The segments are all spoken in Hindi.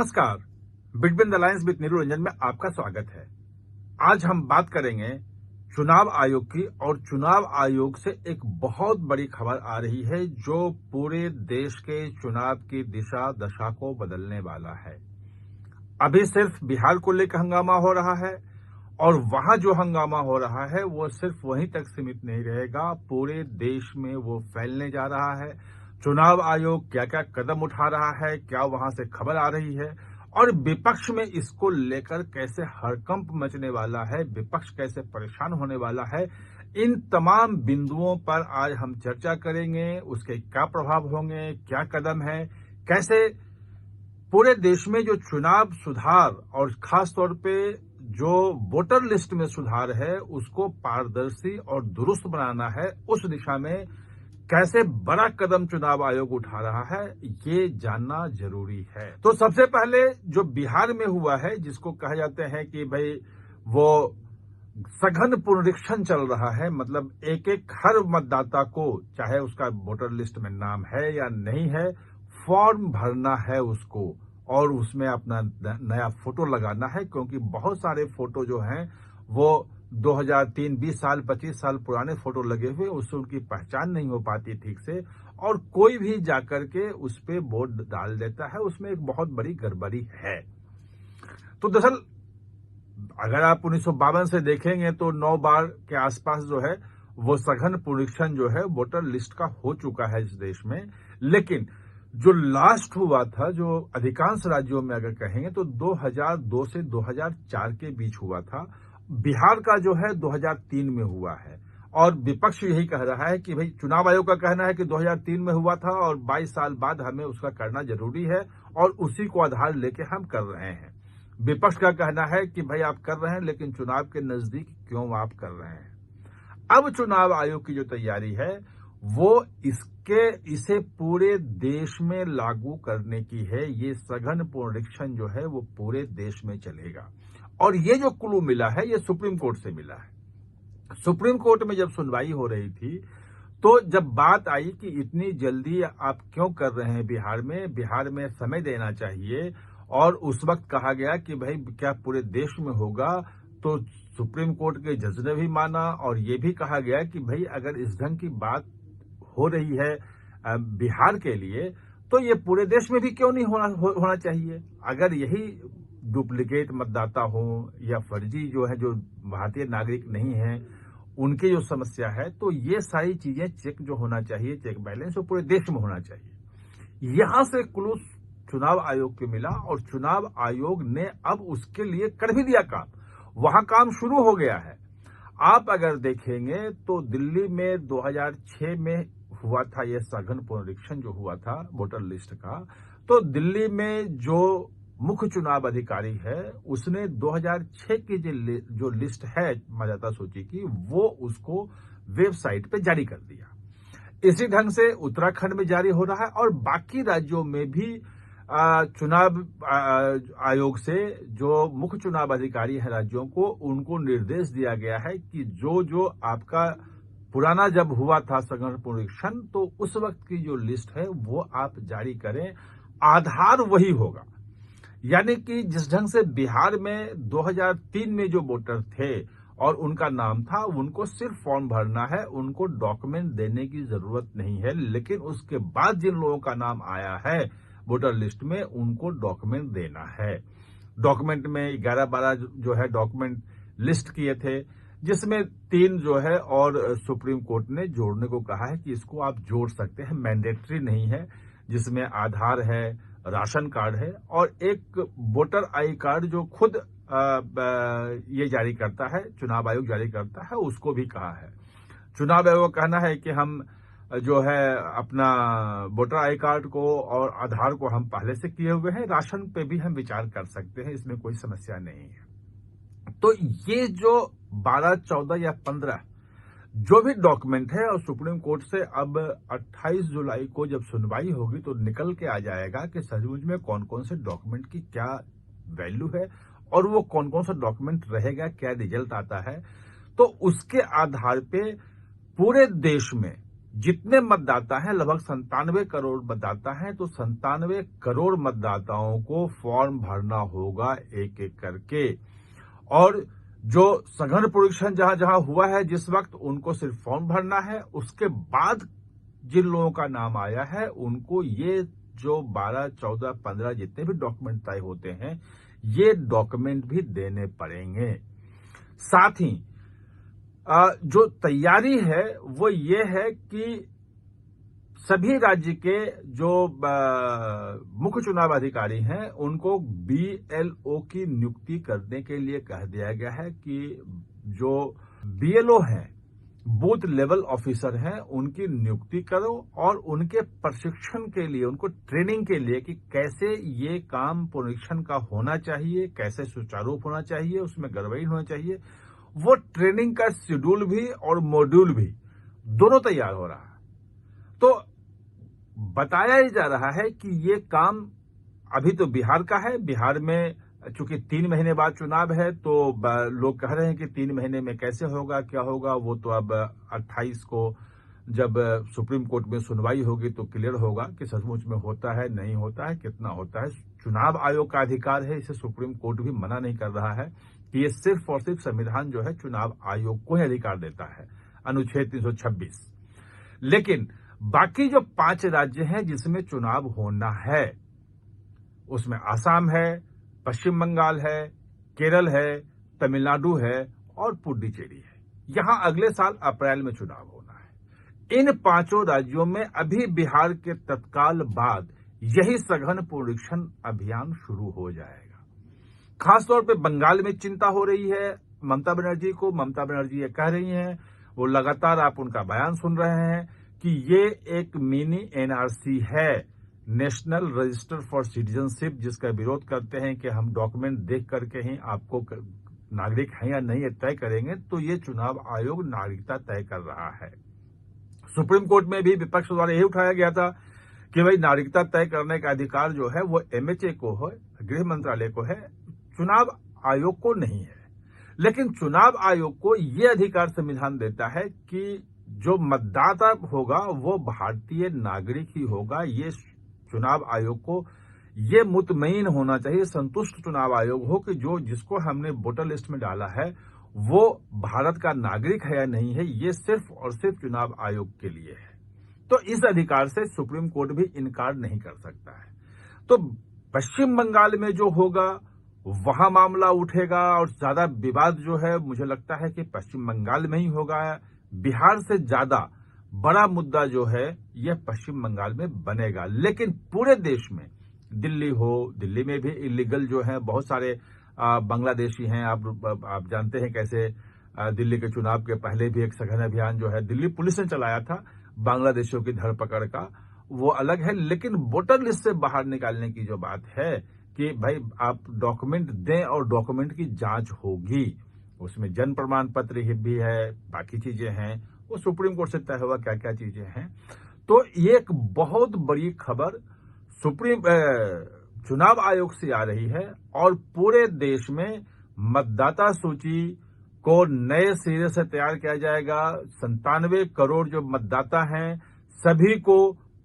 नमस्कार, between alliance with Neeru Ranjan में आपका स्वागत है। आज हम बात करेंगे चुनाव आयोग की और चुनाव आयोग से एक बहुत बड़ी खबर आ रही है जो पूरे देश के चुनाव की दिशा दशा को बदलने वाला है। अभी सिर्फ बिहार को लेकर हंगामा हो रहा है और वहां जो हंगामा हो रहा है वो सिर्फ वहीं तक सीमित नहीं रहेगा, पूरे देश में वो फैलने जा रहा है। चुनाव आयोग क्या क्या कदम उठा रहा है, क्या वहां से खबर आ रही है और विपक्ष में इसको लेकर कैसे हड़कंप मचने वाला है, विपक्ष कैसे परेशान होने वाला है, इन तमाम बिंदुओं पर आज हम चर्चा करेंगे। उसके क्या प्रभाव होंगे, क्या कदम है, कैसे पूरे देश में जो चुनाव सुधार और खास तौर पे जो वोटर लिस्ट में सुधार है उसको पारदर्शी और दुरुस्त बनाना है, उस दिशा में कैसे बड़ा कदम चुनाव आयोग उठा रहा है, ये जानना जरूरी है। तो सबसे पहले जो बिहार में हुआ है, जिसको कहा जाते हैं कि भाई वो सघन पुनरीक्षण चल रहा है, मतलब एक एक हर मतदाता को, चाहे उसका वोटर लिस्ट में नाम है या नहीं है, फॉर्म भरना है उसको और उसमें अपना नया फोटो लगाना है, क्योंकि बहुत सारे फोटो जो हैं वो 2003 20 साल 25 साल पुराने फोटो लगे हुए, उससे उनकी पहचान नहीं हो पाती ठीक से और कोई भी जाकर के उस पे वोट डाल देता है, उसमें एक बहुत बड़ी गड़बड़ी है। तो दरअसल अगर आप 1952 से देखेंगे तो 9 बार के आसपास जो है वो सघन पुनरीक्षण जो है वोटर लिस्ट का हो चुका है इस देश में। लेकिन जो लास्ट हुआ था, जो अधिकांश राज्यों में अगर कहेंगे तो 2002 से 2004 के बीच हुआ था। बिहार का जो है 2003 में हुआ है और विपक्ष यही कह रहा है कि भाई चुनाव आयोग का कहना है कि 2003 में हुआ था और 22 साल बाद हमें उसका करना जरूरी है और उसी को आधार लेके हम कर रहे हैं। विपक्ष का कहना है कि भाई आप कर रहे हैं लेकिन चुनाव के नजदीक क्यों आप कर रहे हैं। अब चुनाव आयोग की जो तैयारी है वो इसे पूरे देश में लागू करने की है। ये सघन पुनरीक्षण जो है वो पूरे देश में चलेगा और ये जो क्लू मिला है ये सुप्रीम कोर्ट से मिला है। सुप्रीम कोर्ट में जब सुनवाई हो रही थी तो जब बात आई कि इतनी जल्दी आप क्यों कर रहे हैं, बिहार में समय देना चाहिए, और उस वक्त कहा गया कि भाई क्या पूरे देश में होगा, तो सुप्रीम कोर्ट के जज ने भी माना और ये भी कहा गया कि भाई अगर इस ढंग की बात हो रही है बिहार के लिए तो ये पूरे देश में भी क्यों नहीं होना चाहिए। अगर यही डुप्लीकेट मतदाता हो या फर्जी जो है, जो भारतीय नागरिक नहीं है, उनकी जो समस्या है, तो ये सारी चीजें चेक जो होना चाहिए, चेक बैलेंस, वो पूरे देश में होना चाहिए। यहां से क्लू चुनाव आयोग को मिला और चुनाव आयोग ने अब उसके लिए कर भी दिया काम, वहां काम शुरू हो गया है। आप अगर देखेंगे तो दिल्ली में 2006 में हुआ था ये सघन पुनरीक्षण जो हुआ था वोटर लिस्ट का, तो दिल्ली में जो मुख्य चुनाव अधिकारी है उसने 2006 की जो लिस्ट है मतदाता सूची की, वो उसको वेबसाइट पे जारी कर दिया। इसी ढंग से उत्तराखंड में जारी हो रहा है और बाकी राज्यों में भी चुनाव आयोग से जो मुख्य चुनाव अधिकारी हैं राज्यों को, उनको निर्देश दिया गया है कि जो आपका पुराना जब हुआ था सघन पुनरीक्षण, तो उस वक्त की जो लिस्ट है वो आप जारी करें, आधार वही होगा। यानी कि जिस ढंग से बिहार में 2003 में जो वोटर थे और उनका नाम था, उनको सिर्फ फॉर्म भरना है, उनको डॉक्यूमेंट देने की जरूरत नहीं है। लेकिन उसके बाद जिन लोगों का नाम आया है वोटर लिस्ट में, उनको डॉक्यूमेंट देना है। डॉक्यूमेंट में 11-12 जो है डॉक्यूमेंट लिस्ट किए थे, जिसमें 3 जो है और सुप्रीम कोर्ट ने जोड़ने को कहा है कि इसको आप जोड़ सकते हैं, मैंडेटरी नहीं है, जिसमें आधार है, राशन कार्ड है और एक वोटर आई कार्ड जो खुद ये जारी करता है, चुनाव आयोग जारी करता है, उसको भी कहा है। चुनाव आयोग का कहना है कि हम जो है अपना वोटर आई कार्ड को और आधार को हम पहले से किए हुए हैं, राशन पे भी हम विचार कर सकते हैं, इसमें कोई समस्या नहीं है। तो ये जो 12, 14 या 15 जो भी डॉक्यूमेंट है, और सुप्रीम कोर्ट से अब 28 जुलाई को जब सुनवाई होगी तो निकल के आ जाएगा कि सचमुच में कौन कौन से डॉक्यूमेंट की क्या वैल्यू है और वो कौन कौन सा डॉक्यूमेंट रहेगा, क्या रिजल्ट आता है। तो उसके आधार पे पूरे देश में जितने मतदाता हैं लगभग 97 करोड़ मतदाता हैं, तो 97 करोड़ मतदाताओं को फॉर्म भरना होगा एक एक करके। और जो सघन परीक्षण जहां जहां हुआ है जिस वक्त, उनको सिर्फ फॉर्म भरना है। उसके बाद जिन लोगों का नाम आया है उनको ये जो 12, 14, 15 जितने भी डॉक्यूमेंट तय होते हैं, ये डॉक्यूमेंट भी देने पड़ेंगे। साथ ही जो तैयारी है वो ये है कि सभी राज्य के जो मुख्य चुनाव अधिकारी हैं उनको बीएलओ की नियुक्ति करने के लिए कह दिया गया है कि जो बीएलओ हैं, बूथ लेवल ऑफिसर हैं, उनकी नियुक्ति करो और उनके प्रशिक्षण के लिए, उनको ट्रेनिंग के लिए कि कैसे ये काम पुनरीक्षण का होना चाहिए, कैसे सुचारू होना चाहिए, उसमें गड़बड़ी होना चाहिए, वो ट्रेनिंग का शेड्यूल भी और मॉड्यूल भी दोनों तैयार हो रहा है। तो बताया ही जा रहा है कि ये काम अभी तो बिहार का है। बिहार में चूंकि 3 महीने बाद चुनाव है, तो लोग कह रहे हैं कि 3 महीने में कैसे होगा, क्या होगा, वो तो अब 28 को जब सुप्रीम कोर्ट में सुनवाई होगी तो क्लियर होगा कि सचमुच में होता है, नहीं होता है, कितना होता है। चुनाव आयोग का अधिकार है, इसे सुप्रीम कोर्ट भी मना नहीं कर रहा है कि ये सिर्फ और सिर्फ संविधान जो है चुनाव आयोग को ही अधिकार देता है, अनुच्छेद 326। लेकिन बाकी जो 5 राज्य हैं जिसमें चुनाव होना है, उसमें आसाम है, पश्चिम बंगाल है, केरल है, तमिलनाडु है और पुडुचेरी है। यहां अगले साल अप्रैल में चुनाव होना है। इन 5 राज्यों में अभी बिहार के तत्काल बाद यही सघन पुनरीक्षण अभियान शुरू हो जाएगा। खासतौर पे बंगाल में चिंता हो रही है ममता बनर्जी को। ममता बनर्जी ये कह रही हैं, वो लगातार आप उनका बयान सुन रहे हैं कि ये एक मिनी एनआरसी है, नेशनल रजिस्टर फॉर सिटीजनशिप, जिसका विरोध करते हैं कि हम डॉक्यूमेंट देख करके ही आपको नागरिक है या नहीं तय करेंगे। तो ये चुनाव आयोग नागरिकता तय कर रहा है। सुप्रीम कोर्ट में भी विपक्ष द्वारा यही उठाया गया था कि भाई नागरिकता तय करने का अधिकार जो है वो एमएचए को है, गृह मंत्रालय को है, चुनाव आयोग को नहीं है। लेकिन चुनाव आयोग को यह अधिकार संविधान देता है कि जो मतदाता होगा वो भारतीय नागरिक ही होगा। ये चुनाव आयोग को ये मुतमईन होना चाहिए, संतुष्ट चुनाव आयोग हो कि जो जिसको हमने वोटर लिस्ट में डाला है वो भारत का नागरिक है या नहीं है, ये सिर्फ और सिर्फ चुनाव आयोग के लिए है। तो इस अधिकार से सुप्रीम कोर्ट भी इनकार नहीं कर सकता है। तो पश्चिम बंगाल में जो होगा वहां मामला उठेगा और ज्यादा विवाद जो है मुझे लगता है कि पश्चिम बंगाल में ही होगा। बिहार से ज्यादा बड़ा मुद्दा जो है यह पश्चिम बंगाल में बनेगा। लेकिन पूरे देश में, दिल्ली हो, दिल्ली में भी इलीगल जो है बहुत सारे बांग्लादेशी हैं। आप जानते हैं कैसे दिल्ली के चुनाव के पहले भी एक सघन अभियान जो है दिल्ली पुलिस ने चलाया था बांग्लादेशियों की धरपकड़ का, वो अलग है। लेकिन वोटर लिस्ट से बाहर निकालने की जो बात है कि भाई आप डॉक्यूमेंट दें और डॉक्यूमेंट की जांच होगी, उसमें जन्म प्रमाण पत्र भी है, बाकी चीजें हैं, वो सुप्रीम कोर्ट से तय हुआ क्या क्या चीजें हैं। तो ये एक बहुत बड़ी खबर चुनाव आयोग से आ रही है और पूरे देश में मतदाता सूची को नए सिरे से तैयार किया जाएगा। 97 करोड़ जो मतदाता हैं सभी को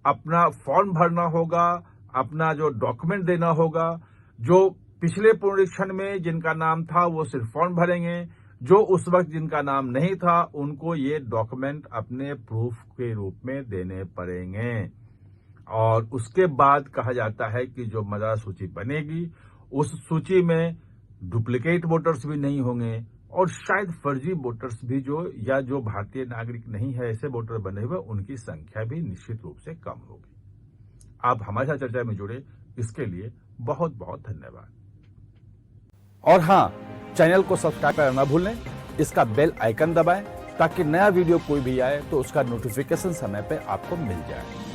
अपना फॉर्म भरना होगा, अपना जो डॉक्यूमेंट देना होगा। जो पिछले पुनरीक्षण में जिनका नाम था वो सिर्फ फॉर्म भरेंगे, जो उस वक्त जिनका नाम नहीं था उनको ये डॉक्यूमेंट अपने प्रूफ के रूप में देने पड़ेंगे। और उसके बाद कहा जाता है कि जो मतदाता सूची बनेगी उस सूची में डुप्लीकेट वोटर्स भी नहीं होंगे और शायद फर्जी वोटर्स भी जो भारतीय नागरिक नहीं है ऐसे वोटर बने हुए, उनकी संख्या भी निश्चित रूप से कम होगी। आप हमारे साथ चर्चा में जुड़े, इसके लिए बहुत बहुत धन्यवाद। और हाँ, चैनल को सब्सक्राइब करना ना भूलें, इसका बेल आइकन दबाएं ताकि नया वीडियो कोई भी आए तो उसका नोटिफिकेशन समय पे आपको मिल जाए।